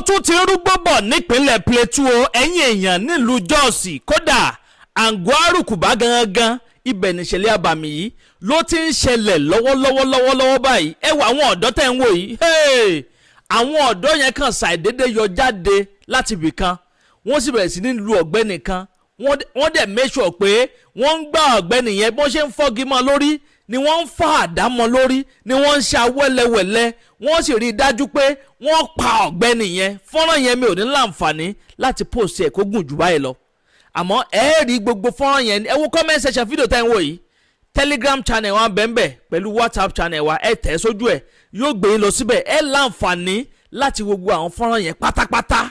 tún ti Rugbobo nípínlẹ̀ Pleatu o ẹ̀yin èèyàn nílùú Jos kódà Àgọ́-Àrùkùbá gangan ibẹ̀ níṣẹ̀lẹ̀ àbàmì yìí ló ti ń ṣẹlẹ̀ lọ́wọ́lọ́wọ́ báyìí ẹ wò àwọn ọ̀dọ́ tẹ̀ ń wò yìí àwọn ọ̀dọ́ yẹn kàn ṣàìdédé yọ jáde láti ibì kan wọ́n sì bẹ̀rẹ̀ sí ní lu ọ̀gbẹ́ni kan wọ́n dẹ̀ make sure pé wọ́n ń gbá ọ̀gbẹ́ni yẹn bó ṣe ń fọ́gi mọ́ lórí ni wọ́n ń fa àdá mọ́ lórí ni wọ́n ń ṣa wẹ́lẹ́wẹ́lẹ́ wọ́n sì rí i dájú pé wọ́n pa ọ̀gbẹ́ni yẹn fọ́nrán yẹn mi ò ní láǹfààní láti post ẹ̀ kó gùn jù báyìí lọ àmọ́ ẹ rí gbogbo fọ́nrán yẹn ẹ wo comment section fídíò tá ẹ ń wò yìí Telegram channel wa bẹ́ẹ̀ pẹ̀lú WhatsApp channel wa ẹ tẹ̀ sójú ẹ̀ yóò gbé yín lọ síbẹ̀ ẹ láǹfààní láti wo gbogbo àwọn fọ́nrán yẹn pátápátá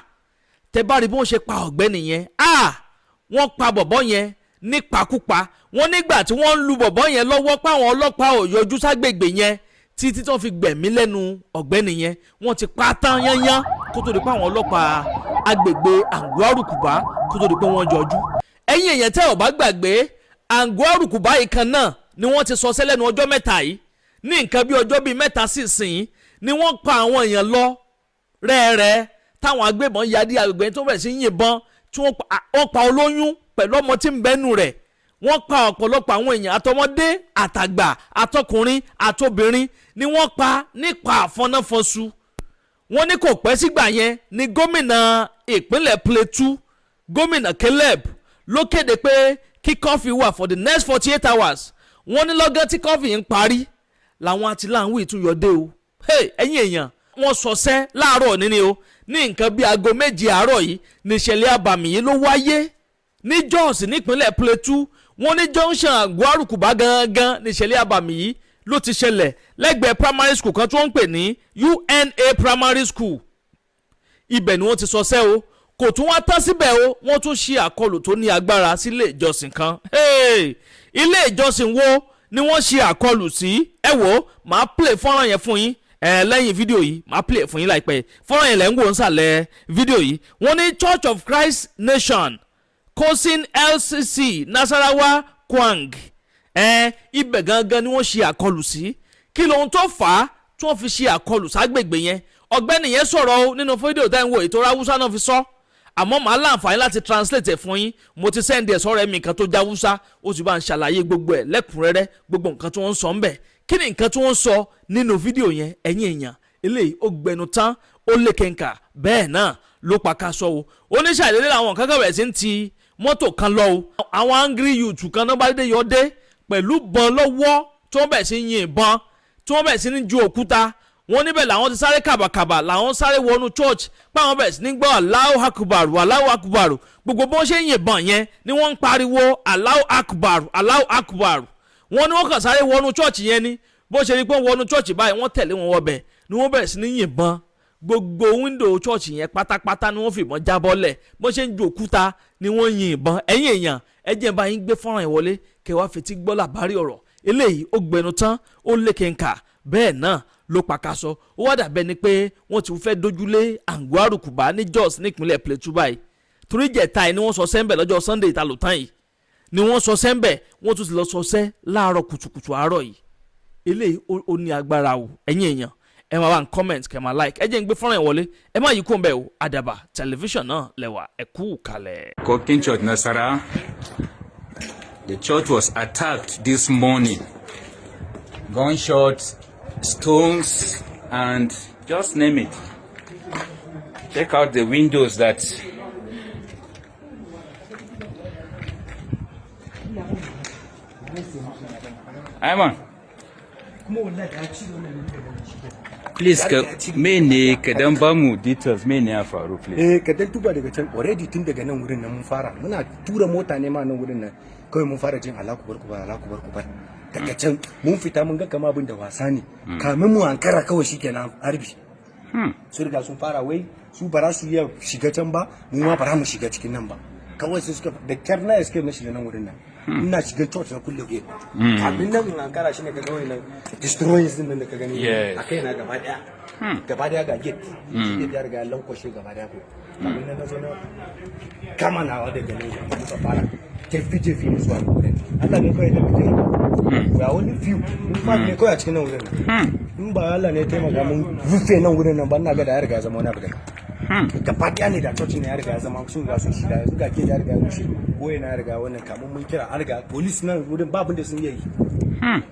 tẹ bá rí bí wọ́n ṣe pa ọ̀gbẹ́ni yẹn wọ́n pa bọ̀bọ́ yẹn nípakúpa wọ́n nígbà tí wọ́n ń lu bọ̀bọ́ yẹn lọ́wọ́ páwọn ọlọ́pàá ò yọjú ságbègbè yẹn títí tí wọ́n fi gbẹ̀mí lẹ́nu ọ̀gbẹ́ni yẹn wọ́n ti pa tán yányán kó tó di pé àwọn ọlọ́pàá agbègbè Àgọ́-Àrùkùbá kó tó di pé wọ́n yọjú. ẹ̀yin èèyàn tẹ́ ò bá gbàgbé Àgọ́-Àrùkùbá yìí kan náà ni wọ́n ti sọ sẹ́lẹ̀nu ọjọ́ mẹ́ta yìí ní nǹkan bí ọjọ́ bíi mẹ́ta sí ìsìn ni wọ́n pa àwọn èèyàn lọ rẹ́ẹ̀rẹ́ táwọn agbébọn yadí agbègbè tó bẹ̀rẹ̀ sí yìnbọn tí wọ́n pa olóyún pẹ̀lú ọmọ tí ń bẹ́nu rẹ̀ wọ́n pa ọ̀pọ̀lọpọ̀ àwọn èèyàn àtọmọdé àtàgbà àtọkùnrin àtobìnrin ni wọ́n pa nípa àfọnáfọnsu wọ́n ní kò pẹ́ sígbà yẹn ni gómìnà ìpínlẹ̀ Pleatu gómìnà Caleb ló kéde pé kí kọ́fì wà for the next 48 hours wọ́n ní lọ́gán tí kọ́fì ń parí làwọn àtìláwìn ìtúnyọ̀dé o ẹ̀yin èèyàn wọ́n sọsẹ́ láàárọ̀ níní o ní nǹkan bíi aago 7 àárọ̀ yìí níṣẹ̀lẹ̀ àbàmì yìí ló wáyé ní Jos nípínlẹ̀ Pleatu wọ́n ní junction Àgọ́-Àrùkùbá gangan níṣẹ̀lẹ̀ àbàmì yìí ló ti ṣẹlẹ̀ lẹ́gbẹ̀ẹ́ primary school kan tí wọ́n ń pè ní UNA primary school ibẹ̀ ni wọ́n ti sọsẹ́ o kò tún wá tán síbẹ̀ o wọ́n tún ṣe àkọlù tó ní agbára sí ilé ìjọsìn kan ilé ìjọsìn wo ni wọ́n ṣe àkọlù sí ẹ wò máa play fọ́nrán yẹn fún yín lẹ́yìn fídíò yìí máa play fún yín láìpẹ́ fọ́nrán yẹn lẹ́ ń wò ń sàlẹ̀ fídíò yìí wọ́n ní Church of Christ Nation COCIN LCC Nasarawa Kwang ibẹ̀ gangan ni wọ́n ṣe àkọlù sí kí lóhun tó fà á tí wọ́n fi ṣe àkọlù ságbègbè yẹn ọ̀gbẹ́ni yẹn sọ̀rọ̀ o nínú fídíò tá ẹ̀ ń wò ètò Haúsá náà fi sọ àmọ́ màá láǹfààní láti translate ẹ̀ fún yín mo ti send ẹ̀ sọ́rọ̀ ẹ̀mí nǹkan tó já Haúsá ó sì bá ń ṣàlàyé gbogbo ẹ̀ lẹ́kùnrẹ́rẹ́ gbogbo nǹkan tí wọ́n ń sọ ń bẹ̀ kí ni nǹkan tí wọ́n ń sọ nínú fídíò yẹn ẹ̀yin èèyàn eléyìí ó gbẹnu tán ó lé kẹ̀ǹkà bẹ́ẹ̀ náà ló pa ká sọ o oníṣàìdédé làwọn kankan bẹ̀rẹ̀ sí ń ti mọ́tò kan lọ o àwọn angry youth kan náà bá dé yọ dé pẹ̀lú bọn lọ́wọ́ tí wọ́n bẹ̀rẹ̀ sí yin ìbọn tí wọ́n bẹ̀rẹ̀ sí ní ju òkúta wọ́n níbẹ̀ làwọn ti sáré kàbàkàbà làwọn sáré wọnú church páwọn bẹ̀rẹ̀ sí ní gbọ́ Allahu Akbar Allahu Akbar gbogbo bó ṣe ń yìnbọn yẹn ni wọ́n ń pariwo Allahu Akbar Allahu Akbar wọ́n ní wọ́n kàn sáré wọnú church yẹn ni bó ṣe rí pé wọnú church báyìí wọ́n tẹ̀lé wọn wọbẹ̀ ni wọ́n bẹ̀rẹ̀ sí ní yìnbọn gbogbo window church yẹn pátápátá ni wọ́n fìbọn jábọ́lẹ̀ bó ṣe ń ju òkúta ni wọ́n yin ìbọn ẹ̀yin èèyàn ẹ jẹ́ bá yín gbé fọ́nrán ìwọlé kẹwàá fetí gbọ́ làbárí ọ̀rọ̀ eléyìí ó gbẹnu tán ó lékenkà bẹ́ẹ̀ náà ló pàkàṣọ ó wá dàbẹ́ ni pé wọ́n ti fẹ́ dojúlé Àgọ́-Àrùkùbá ní Jos nípínlẹ̀ Pleatu báyìí torí jẹ̀ta ni wọ́n sọ sẹ́ńbẹ̀ lọ́jọ́ Sunday ìta lò tán yìí ni wọ́n sọ sẹ́ńbẹ̀ wọ́n tún ti lọ sọ sẹ́ láàárọ̀ kùtùkùtù àárọ̀ yìí eléyìí ó ní agbára o ẹ̀yin èèyàn ẹ máa wá ń comment kẹ́ máa like ẹ jẹ́ ń gbé fọ́nrán ìwọlé ẹ má yí kó ń bẹ̀ o Àdàbà tẹlifíṣàn náà lẹ́wà ẹ kú kalẹ̀. COCIN Church Nasarawa. The church was attacked this morning. Gunshots, stones, and just name it. Check out the windows that Ayman. Please, mene kadan ba mu details mene ya faru please. Kadan tuba daga can already tun daga nan wurin nan mun fara. Muna tura mota ne ma nan wurin nan. Kawai mun fara jin Allahu Akbar. Daga can mun fita mun ga kama abin da wasa ne. Kamin mu ankara kawai shikenan harbi. Su riga sun fara wai su bara su iya shiga can ba, mu ma bara mu shiga cikin nan ba. Kawai sai suka da kyar na escape na shiga nan wurin nan. Ina shiga church na kulle gate. Kamin nan in ankara shine ka ga wannan destroyers din nan da ka gani. Akai na gaba daya. Gaba daya ga gate. Gate ya riga lankwashe gaba daya ko. Kamin nan na zo na kama nawa daga nan muka fara. Jefi ne zuwa wurin. Allah ne kawai da mutum. Ga wani view mun fa ne kawai a cikin nan wurin nan. In ba Allah ne ya taimaka mun rufe nan wurin nan ba ina ga da ya riga zama wani abu da. gaba ɗaya ne da cocin ya riga ya zama sun ga sun shida yanzu ga ke ya riga ya rushe boye na riga wannan kamun mun kira an riga police nan wurin babu da sun yi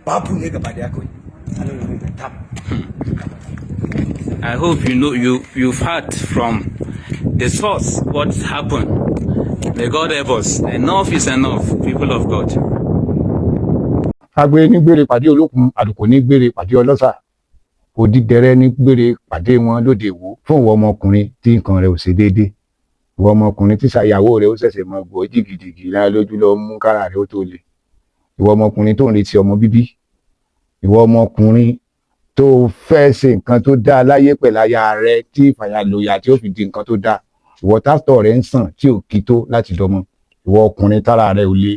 babu ne gaba ɗaya kawai anan wurin da tap. I hope you've heard from the source what's happened. May God help us. Enough is enough, people of God. Agbe ní gbére pàdé olókun, àdùkò ní gbére pàdé ọlọ́ṣà, òdìdẹrẹ́ ní gbére pàdé wọn lóde ìwò fún ìwọ ọmọkùnrin tí nǹkan rẹ̀ ò ṣe déédé, ìwọ ọmọkùnrin tí ìyàwó rẹ̀ ó ṣẹ̀ṣẹ̀ mọ gbọ́ jìgìjìgì lára lójú lọ mú kára rẹ̀ ó tó le, ìwọ ọmọkùnrin tó ń retí ọmọ bíbí, ìwọ ọmọkùnrin tó fẹ́ ṣe nǹkan tó dáa láyé pẹ̀lú aya rẹ̀ tí ìfàyàlòyà tí ó fi di nǹkan tó dáa, ìwọ tásítọ̀ rẹ̀ ń sàn tí ò kí tó láti dọmọ, ìwọ ọkùnrin tára rẹ̀ ò le,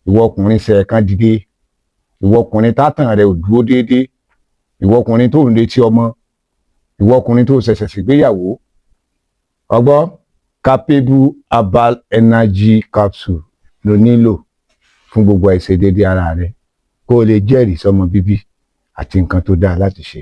ìwọ ọkùnrin ṣẹ̀ẹ̀kan dìde, ìwọ ọkùnrin tátàn rẹ̀ ò dúró déédéé, ìwọ ọkùnrin tó ń retí ọmọ, ìwọ ọkùnrin tó ṣẹ̀ṣẹ̀ ṣègbéyàwó, ọgbọ́ capable herbal energy capsule ló nílò fún gbogbo àìṣedéédéé ara rẹ̀ kó o lè jẹ́rìí sọmọ bíbí àti nǹkan tó dáa láti ṣe.